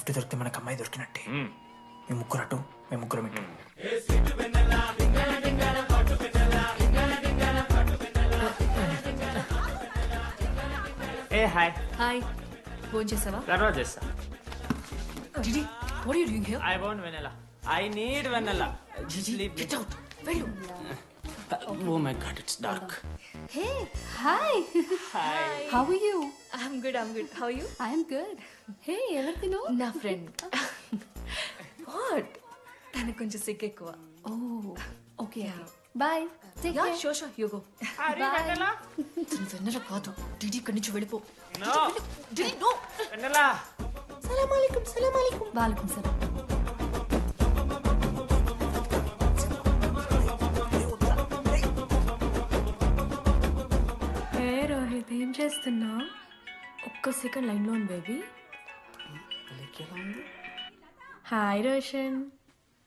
Lift దొరికితే మనకు అమ్మాయి దొరికినట్టే. మీ ముగ్గురు అటు, మేము ముగ్గురం ఇటు. ఏ హాయ్. హాయ్, ఫోన్ చేసావా? తర్వాత చేస్తా. Didi, what are you doing here? I want vanilla. I need vanilla. Leave me. Get out. వెళ్ళు. Oh my god, it's dark. Hey, hi. Hi. How are you? I'm good. How are you? I'm good. Hey, ఎవరిదిను? నా friend. What? తనకు కొంచెం సిగ్గు ఎక్కువ. Oh, okay. Bye. Take care. Sure. You go. Are you vanilla? తను వెన్నెల కాదు. DD ఇక్కడి నుంచి వెళ్ళిపో. No. డిడి నో. Vanilla. సలాం అలైకుం. వాలేకుం సలాం. ఏ రోహిత్, ఏం చేస్తున్నా? ఒక్క సెకండ్ లైన్లో ఉంది బేబీ. హాయ్ రోషన్,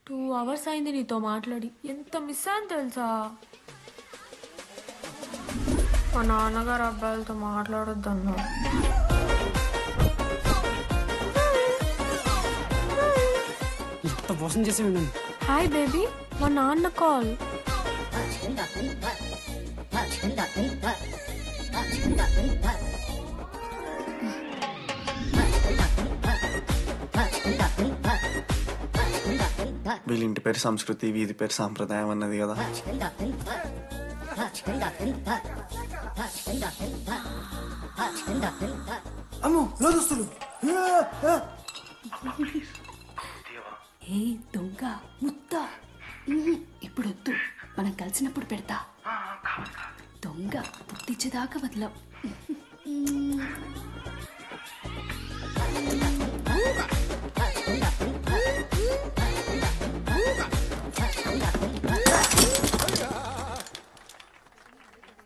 2 hours అయింది నీతో మాట్లాడి. ఎంత మిస్ అని తెలుసా? మా నాన్నగారు అబ్బాయిలతో మాట్లాడొద్దన్నారు. ఎంత మోసం చేసి ఉన్నాను. హాయ్ బేబీ, మా నాన్న కాల్. వీళ్ళ ఇంటి పేరు సంస్కృతి, వీధి పేరు సాంప్రదాయం అన్నది కదా. అమ్మో లోదస్తులు. ఏ దొంగ ముద్ద. ఇప్పుడు వద్దు, మనం కలిసినప్పుడు పెడతా. దొంగ పుట్టించేదాకా వదలం.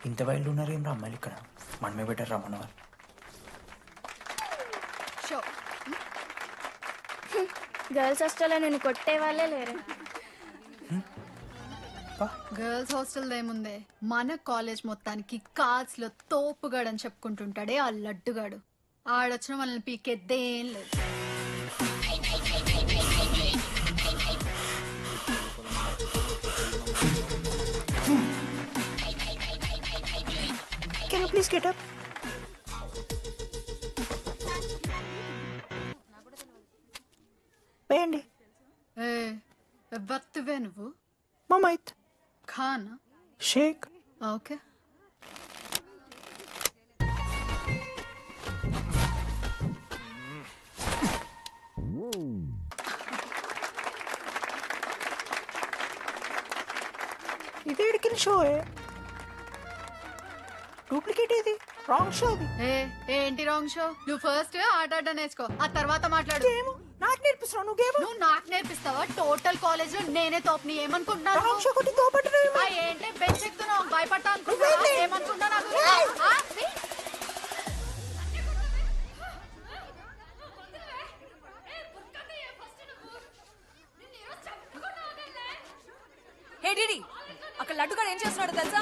ఇంత వైల్డ్ ఉన్నారు ఏం రా అమ్మాయిలు ఇక్కడ. మనమే బెటర్ రా మనవాళ్ళు. గర్ల్స్ హాస్టల్లో నేను కొట్టే వాళ్ళే లేరు. గర్ల్స్ హాస్టల్ ఏముందే, మన కాలేజ్ మొత్తానికి కార్స్ లో తోపుగాడని చెప్పుకుంటుంటాడే ఆ లడ్డుగాడు. ఆడొచ్చిన మనల్ని పీకెద్దేం లేదు. Can you please get up? వేయండి. ఏ బర్త్వే నువ్వు? మమైత్ ఖానా? షేక్. ఓకే. ఇది ఎడికిన షో డూప్లికేట్, ఇది రాంగ్ షో. అది ఏంటి రాంగ్ షో? నువ్వు ఫస్ట్ ఆట ఆట నేర్చుకో, ఆ తర్వాత మాట్లాడు. నాకు నేర్పిస్తున్నావు నువ్వు గేమ్. నువ్వు నాకు నేర్పిస్తావా? టోటల్ కాలేజ్ లో నేనే తోపుని ఏమనుకుంటున్నాను? రాంగ్ షో కొట్టి తోపట్టు. ఏంటి బెంచ్ ఎక్కుతున్నావు? భయపడతా అనుకుంటున్నా? ఏమనుకుంటా నాకు? హే డిడి, అక్కడ లడ్డుగాడు ఏం చేస్తున్నాడు తెలుసా?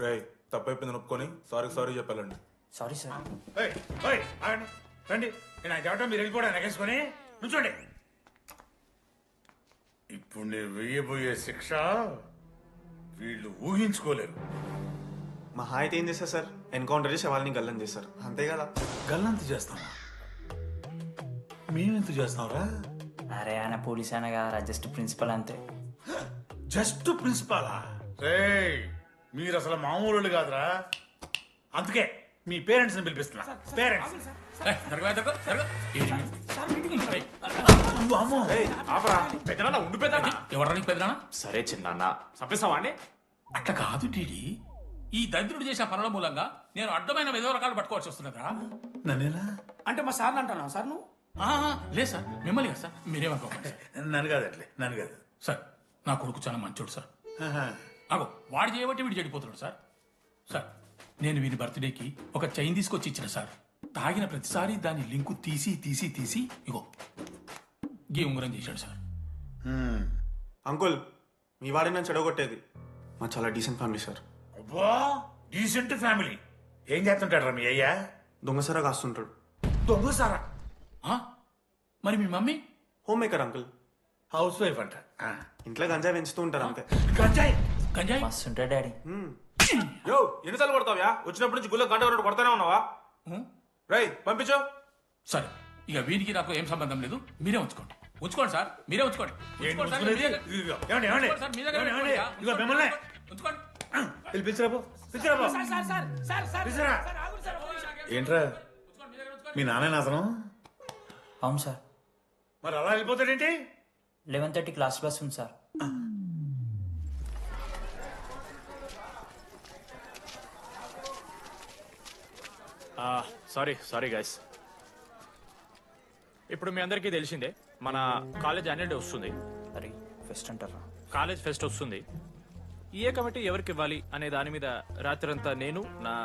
రేయ్, తప్పైపోయింది నొప్పుకొని సారీ చెప్పాలండి. Sorry sir. రండి, నేను చెప్పడం మీరు వెళ్ళిపోవడానికి ఎగేసుకొని నుంచోండి. ఇప్పుడు నేను వెయ్యబోయే శిక్ష వీళ్ళు ఊహించుకోలేరు. మా హాయితే ఏం చేస్తారు సార్? ఎన్కౌంటర్ చేసి వాళ్ళని గల్లం చేస్తారు, అంతే కదా. గల్లంత చేస్తావా? మేమెంత చేస్తావురా? అరే ఆయన పోలీస్ అయినా కదా, జస్ట్ ప్రిన్సిపల్ అంతే. జస్ట్ ప్రిన్సిపాలా? రేయ్, మీరు అసలు మామూలు కాదురా. అందుకే మీ పేరెంట్స్ ని పిలిపిస్తున్నా. పేరెంట్స్ ఎవరా నీకు పెద్దనా? సరే చిన్న చంపేస్తావా అండి? అట్లా కాదు డీడీ, ఈ దరిద్రుడు చేసిన పనుల మూలంగా నేను అడ్డమైన విధవ రకాలు పట్టుకోవాల్సి వస్తున్నదా? నన్నేనా? అంటే మా సార్ని అంటున్నావు సార్ నువ్వు? లేదు సార్, మిమ్మల్ని కదా సార్, మీరేమనుకోకండి సార్. నన్ను కాదట్లే, నన్ను కాదు. సార్ నా కొడుకు చాలా మంచోడు సార్. అగో వాడు చేయబట్టి వీడు చెడిపోతున్నాడు సార్. సార్ నేను వీని బర్త్డేకి ఒక చైన్ తీసుకొచ్చి ఇచ్చిన సార్. తాగిన ప్రతిసారి దాని లింకు తీసి తీసి తీసి ఇగో గీ ఉంగరం చేశాడు సార్. అంకుల్ మీ వాడే నన్ను చెడగొట్టేది. మా చాలా డీసెంట్ ఫ్యామిలీ సార్. అబ్బా, డీసెంట్ ఫ్యామిలీ. ఏం చేస్తుంటాడు రా మీ అయ్యా? దొంగసరా కాస్తుంటాడు. దొంగసారా? మరి మీ mummy? Home maker uncle. House wife అంట. ఇంట్లో గంజాయి పెంచుతూ ఉంటారు అంతే. గంజాయి గంజాయి మస్తు ఉంటాడు డాడీ. యో ఎన్నిసార్లు కొడతావ్యా? వచ్చినప్పటి నుంచి గుళ్ళ గంట కొట్టు కొడతానే ఉన్నావా? రై పంపించు. సరే ఇక వీడికి నాకు ఏం సంబంధం లేదు, మీరే ఉంచుకోండి. ఉంచుకోండి సార్, మీరే ఉంచుకోండి. ఉంచుకోండి సార్, మీరే ఏంట్రా మీ నాన్న అతను? అవును సార్. మరి అలా వెళ్ళిపోతాడేంటి? 11:30 క్లాస్ బస్ ఉంది సార్. Sorry guys. ఇప్పుడు మీ అందరికీ తెలిసిందే మన కాలేజ్ యాన్యువల్ డే వస్తుంది. అరే ఫెస్ట్ అంటారా? కాలేజ్ ఫెస్ట్ వస్తుంది. ఏ కమిటీ ఎవరికి ఇవ్వాలి అనే దాని మీద రాత్రంతా నేను నా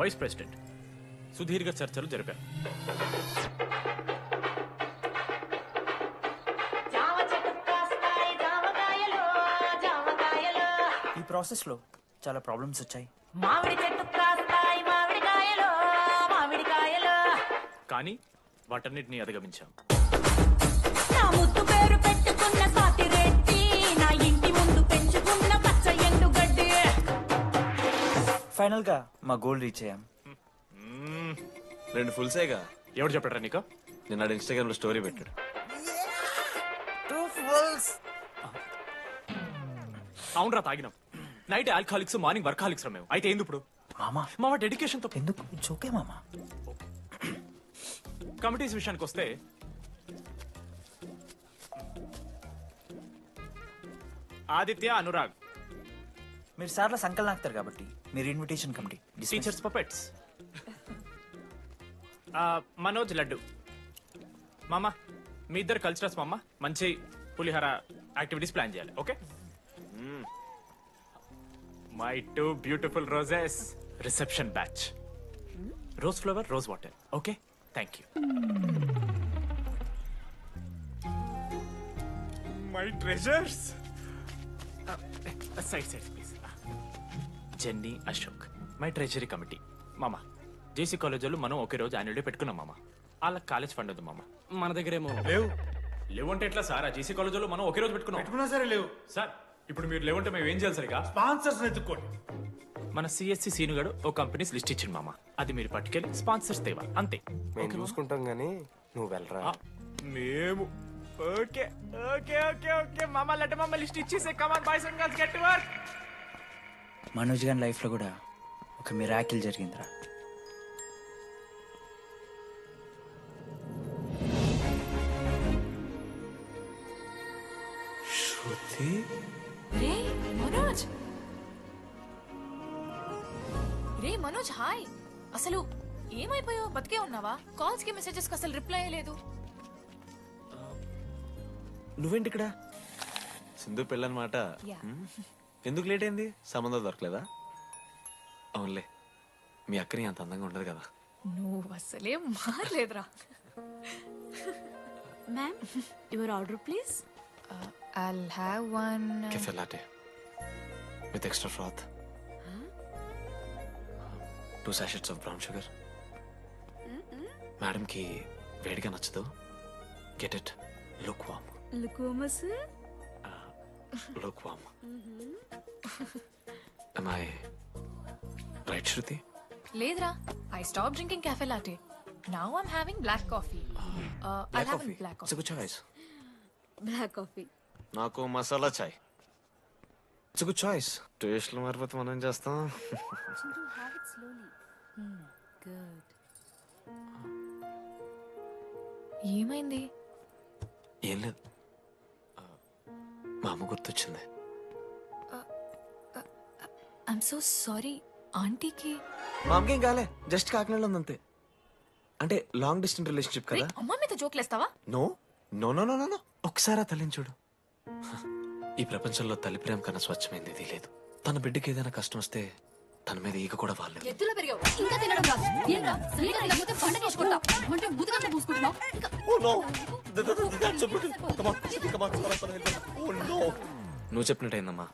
వైస్ ప్రెసిడెంట్ సుదీర్ఘ చర్చలు జరిపాను. ఈ ప్రాసెస్లో చాలా ప్రాబ్లమ్స్ వచ్చాయి. కానీ వాటన్నిటిని అధిగమించాం. ఫైనల్ గా మా గోల్ రీచ్ అయ్యాం. 2 ఫుల్సేగా. ఎవరు చెప్పారా నీకు? నిన్న ఇన్స్టాగ్రామ్ లో స్టోరీ పెట్టాడు. 2 ఫుల్స్. అవునరా తాగినాం. నైట్ ఆల్కహాలిక్స్, మార్నింగ్ వర్కాలిక్స్ రా మేము. అయితే ఏంది ఇప్పుడు? మా డెడికేషన్ తో ఎందుకు చోకే మామా. కమిటీస్ విషయానికి వస్తే ఆదిత్య, అనురాగ్ మీరు సార్ల సంకల్ నాకుతారు కాబట్టి మీరు invitation committee. Teachers puppets. Manoj, laddu. మామ మీ ఇద్దరు కల్చరల్స్ మామ. మంచి పులిహార యాక్టివిటీస్ ప్లాన్ చేయాలి. Okay? My 2 beautiful roses. Reception batch. Rose flower, rose water. Okay, thank you. My treasures. Side please. Jenny, Ashok my treasury committee. మామ జేసీ కాలేజ్ వాళ్ళు మనం ఒకే రోజు యాన్యువల్ డే పెట్టుకున్నాం మామ. వాళ్ళకి కాలేజ్ ఫండ్ ఉంది మామ. మన దగ్గర ఏమో లేవు అంటే ఎట్లా సార్? ఆ జేసీ కాలేజ్ వాళ్ళు మనం ఒకే రోజు పెట్టుకున్నా సరే లేవు సార్. ఇప్పుడు మీరు లేవంటే మేము ఏం చేయాలి సరిగా? స్పాన్సర్స్ ఎత్తుక్కోండి. మన సిఎస్సి సీనుగాడు ఓ కంపెనీస్ లిస్ట్ ఇచ్చింది మామ. అది మీరు పట్టుకెళ్ళి స్పాన్సర్స్ తేవా అంతే. మేము చూసుకుంటాం గానీ నువ్వు వెళ్ళరా. మేము ఓకే ఓకే ఓకే ఓకే మామ. లెట్ మామ లిస్ట్ ఇచ్చేసే. Come on boys and girls, get to work. Manoj గారి లైఫ్ లో కూడా ఒక మిరాకిల్ జరిగిందిరా. శృతి. రే మనోజ్. రే మనోజ్, హాయ్. అసలు ఏమైపోయావు? బతికే ఉన్నావా? కాల్స్ కి మెసేజెస్ కి అసలు రిప్లై అయ్యలేదు. నువ్వేంటి ఇక్కడ? సింధు పెళ్ళనమాట. ఎందుకు లేట్ అయింది? సంబంధం దొరకలేదా? అవునులే, మీ అక్కని అంత అందంగా ఉండదు కదా. నువ్వు అసలే మారలేదురా. Ma'am, your order please. I'll have one. Cafe latte with extra froth. 2 sachets of brown sugar. Madam కి వేడిగా నచ్చదు. Get it lukewarm. Lukewarm, sir? Lukewarm. Am I right, Shruti? లేదురా, I stopped drinking cafe latte. Now I'm having black coffee. I'll have a black It's a coffee. good choice. Black coffee. నాకు మసాలా చాయ్. It's a good choice. టేస్ట్లు మారిపోతే మనం ఏం చేస్తాం? Chintu, have it slowly. Good. ఏమైంది? ఏం లేదు, మా అమ్మ గుర్తొచ్చింది. ఐఎమ్ సో సారీ ఆంటీకి. మా అమ్మకి ఏం కాలే, జస్ట్ కాకినాడలో ఉందంతే. అంటే లాంగ్ డిస్టెన్స్ రిలేషన్షిప్ కదా. అమ్మ మీద జోక్లేస్తావా? No no no no no ఒకసారి ఆ తల్లిని చూడు. ఈ ప్రపంచంలో తల్లి ప్రేమ కన్నా స్వచ్ఛమైంది ఇది లేదు. తన బిడ్డకి ఏదైనా కష్టం వస్తే తన మీద ఈగ కూడా వాళ్ళలేదు. ఎత్తులో పెరిగావు ఇంకా తినడం రాదు. ఏంట్రా సరిగా తినకపోతే పంట చేసుకుంటా అంటే ముదుగంటే పూసుకుంటున్నావు. నువ్వు చెప్పినట్టయిందమ్మా.